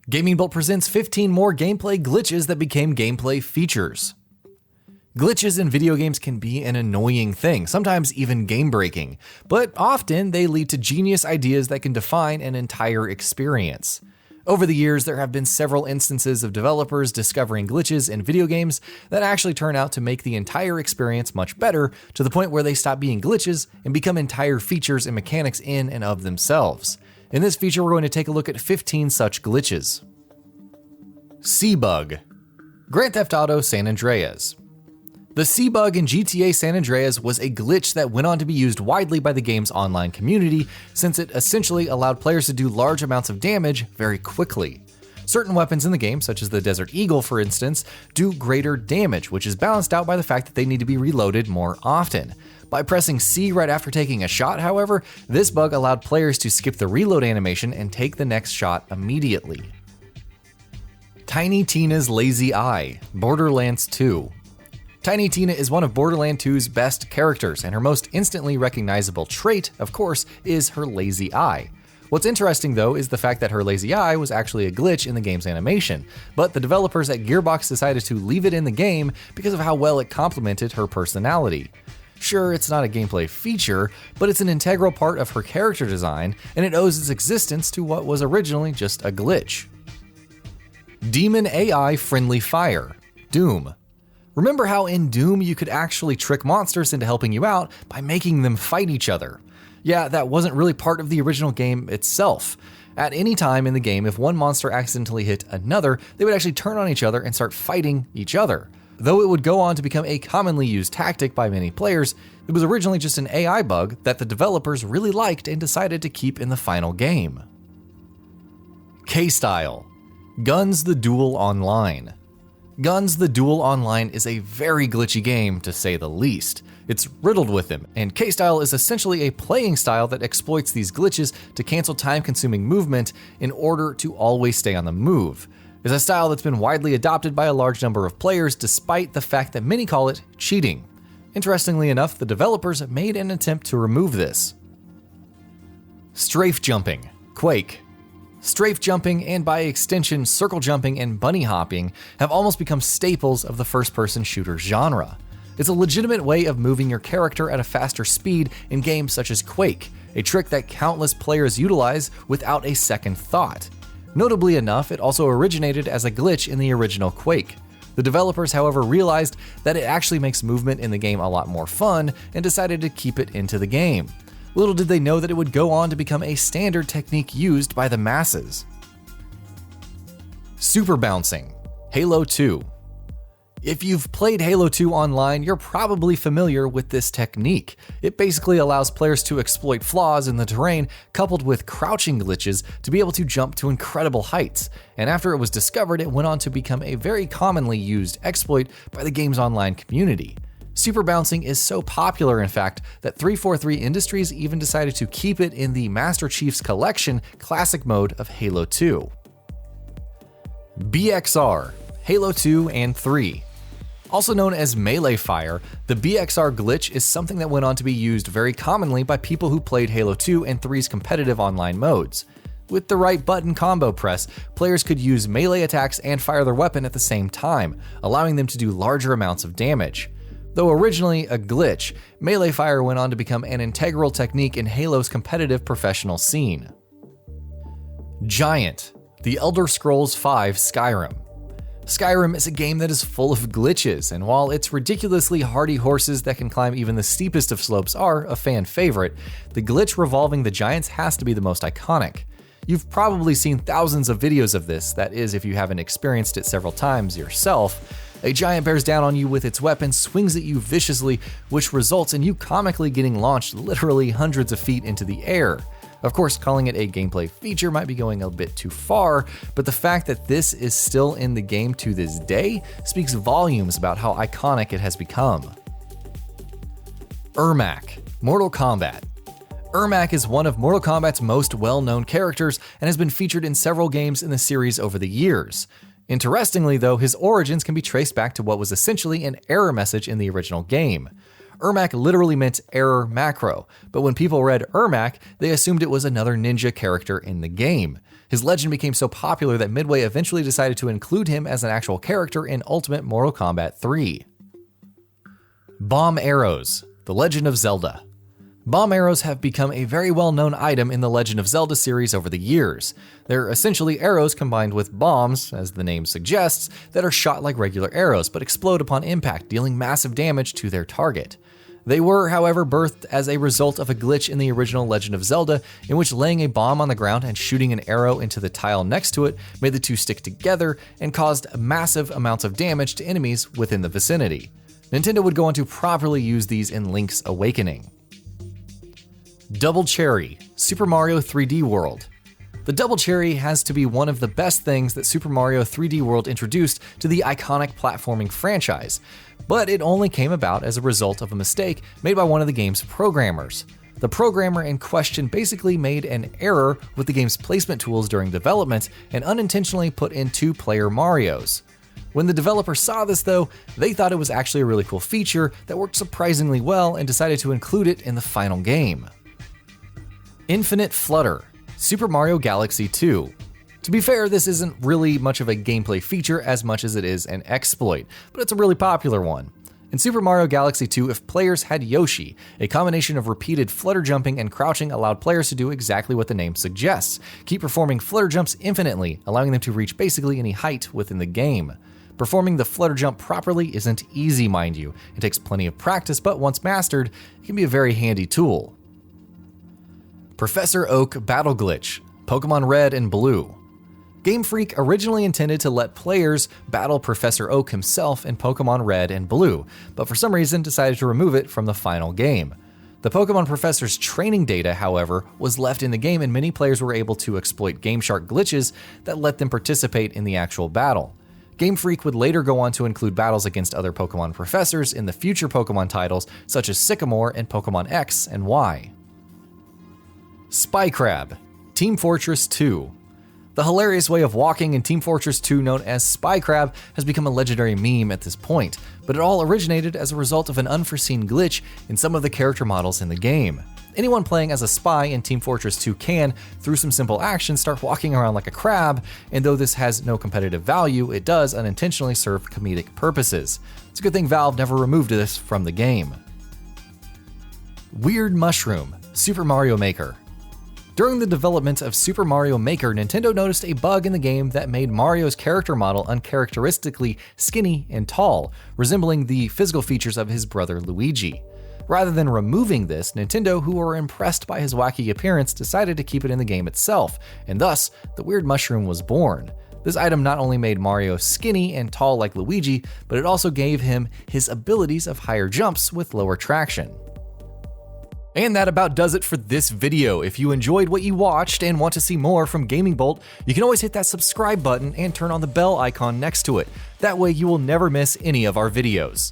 Gaming Bolt presents 15 more gameplay glitches that became gameplay features. Glitches in video games can be an annoying thing, sometimes even game-breaking, but often they lead to genius ideas that can define an entire experience. Over the years, there have been several instances of developers discovering glitches in video games that actually turn out to make the entire experience much better, to the point where they stop being glitches and become entire features and mechanics in and of themselves. In this feature, we're going to take a look at 15 such glitches. C-Bug. Grand Theft Auto San Andreas. The C-Bug in GTA San Andreas was a glitch that went on to be used widely by the game's online community, since it essentially allowed players to do large amounts of damage very quickly. Certain weapons in the game, such as the Desert Eagle for instance, do greater damage, which is balanced out by the fact that they need to be reloaded more often. By pressing C right after taking a shot, however, this bug allowed players to skip the reload animation and take the next shot immediately. Tiny Tina's Lazy Eye, Borderlands 2. Tiny Tina is one of Borderlands 2's best characters, and her most instantly recognizable trait, of course, is her lazy eye. What's interesting though is the fact that her lazy eye was actually a glitch in the game's animation, but the developers at Gearbox decided to leave it in the game because of how well it complemented her personality. Sure, it's not a gameplay feature, but it's an integral part of her character design, and it owes its existence to what was originally just a glitch. Demon AI Friendly Fire, Doom. Remember how in Doom you could actually trick monsters into helping you out by making them fight each other? Yeah, that wasn't really part of the original game itself. At any time in the game, if one monster accidentally hit another, they would actually turn on each other and start fighting each other. Though it would go on to become a commonly used tactic by many players, it was originally just an AI bug that the developers really liked and decided to keep in the final game. Kstyle Guns the Duel Online. Guns the Duel Online is a very glitchy game, to say the least. It's riddled with them, and Kstyle is essentially a playing style that exploits these glitches to cancel time-consuming movement in order to always stay on the move. It's a style that's been widely adopted by a large number of players, despite the fact that many call it cheating. Interestingly enough, the developers made an attempt to remove this. Strafe Jumping, Quake. Strafe jumping, and by extension circle jumping and bunny hopping, have almost become staples of the first-person shooter genre. It's a legitimate way of moving your character at a faster speed in games such as Quake, a trick that countless players utilize without a second thought. Notably enough, it also originated as a glitch in the original Quake. The developers, however, realized that it actually makes movement in the game a lot more fun and decided to keep it into the game. Little did they know that it would go on to become a standard technique used by the masses. Super Bouncing, Halo 2. If you've played Halo 2 online, you're probably familiar with this technique. It basically allows players to exploit flaws in the terrain coupled with crouching glitches to be able to jump to incredible heights, and after it was discovered, it went on to become a very commonly used exploit by the game's online community. Super Bouncing is so popular, in fact, that 343 Industries even decided to keep it in the Master Chief's Collection classic mode of Halo 2. BXR, Halo 2 and 3. Also known as melee fire, the BXR glitch is something that went on to be used very commonly by people who played Halo 2 and 3's competitive online modes. With the right button combo press, players could use melee attacks and fire their weapon at the same time, allowing them to do larger amounts of damage. Though originally a glitch, melee fire went on to become an integral technique in Halo's competitive professional scene. Giant, The Elder Scrolls V Skyrim. Skyrim is a game that is full of glitches, and while its ridiculously hardy horses that can climb even the steepest of slopes are a fan favorite, the glitch revolving the giants has to be the most iconic. You've probably seen thousands of videos of this, that is, if you haven't experienced it several times yourself. A giant bears down on you with its weapon, swings at you viciously, which results in you comically getting launched literally hundreds of feet into the air. Of course, calling it a gameplay feature might be going a bit too far, but the fact that this is still in the game to this day speaks volumes about how iconic it has become. Ermac, Mortal Kombat. Ermac is one of Mortal Kombat's most well-known characters and has been featured in several games in the series over the years. Interestingly though, his origins can be traced back to what was essentially an error message in the original game. Ermac literally meant error macro, but when people read Ermac, they assumed it was another ninja character in the game. His legend became so popular that Midway eventually decided to include him as an actual character in Ultimate Mortal Kombat 3. Bomb Arrows, The Legend of Zelda. Bomb arrows have become a very well-known item in the Legend of Zelda series over the years. They're essentially arrows combined with bombs, as the name suggests, that are shot like regular arrows but explode upon impact, dealing massive damage to their target. They were, however, birthed as a result of a glitch in the original Legend of Zelda, in which laying a bomb on the ground and shooting an arrow into the tile next to it made the two stick together and caused massive amounts of damage to enemies within the vicinity. Nintendo would go on to properly use these in Link's Awakening. Double Cherry, Super Mario 3D World. The Double Cherry has to be one of the best things that Super Mario 3D World introduced to the iconic platforming franchise, but it only came about as a result of a mistake made by one of the game's programmers. The programmer in question basically made an error with the game's placement tools during development and unintentionally put in two-player Marios. When the developer saw this though, they thought it was actually a really cool feature that worked surprisingly well and decided to include it in the final game. Infinite Flutter, Super Mario Galaxy 2. To be fair, this isn't really much of a gameplay feature as much as it is an exploit, but it's a really popular one. In Super Mario Galaxy 2, if players had Yoshi, a combination of repeated flutter jumping and crouching allowed players to do exactly what the name suggests, keep performing flutter jumps infinitely, allowing them to reach basically any height within the game. Performing the flutter jump properly isn't easy, mind you. It takes plenty of practice, but once mastered, it can be a very handy tool. Professor Oak Battle Glitch, Pokemon Red and Blue. Game Freak originally intended to let players battle Professor Oak himself in Pokemon Red and Blue, but for some reason decided to remove it from the final game. The Pokemon Professor's training data, however, was left in the game and many players were able to exploit GameShark glitches that let them participate in the actual battle. Game Freak would later go on to include battles against other Pokemon Professors in the future Pokemon titles such as Sycamore and Pokemon X and Y. Spycrab, Team Fortress 2. The hilarious way of walking in Team Fortress 2 known as Spycrab has become a legendary meme at this point, but it all originated as a result of an unforeseen glitch in some of the character models in the game. Anyone playing as a spy in Team Fortress 2 can, through some simple actions, start walking around like a crab, and though this has no competitive value, it does unintentionally serve comedic purposes. It's a good thing Valve never removed this from the game. Weird Mushroom, Super Mario Maker. During the development of Super Mario Maker, Nintendo noticed a bug in the game that made Mario's character model uncharacteristically skinny and tall, resembling the physical features of his brother Luigi. Rather than removing this, Nintendo, who were impressed by his wacky appearance, decided to keep it in the game itself, and thus, the Weird Mushroom was born. This item not only made Mario skinny and tall like Luigi, but it also gave him his abilities of higher jumps with lower traction. And that about does it for this video. If you enjoyed what you watched and want to see more from Gaming Bolt, you can always hit that subscribe button and turn on the bell icon next to it. That way you will never miss any of our videos.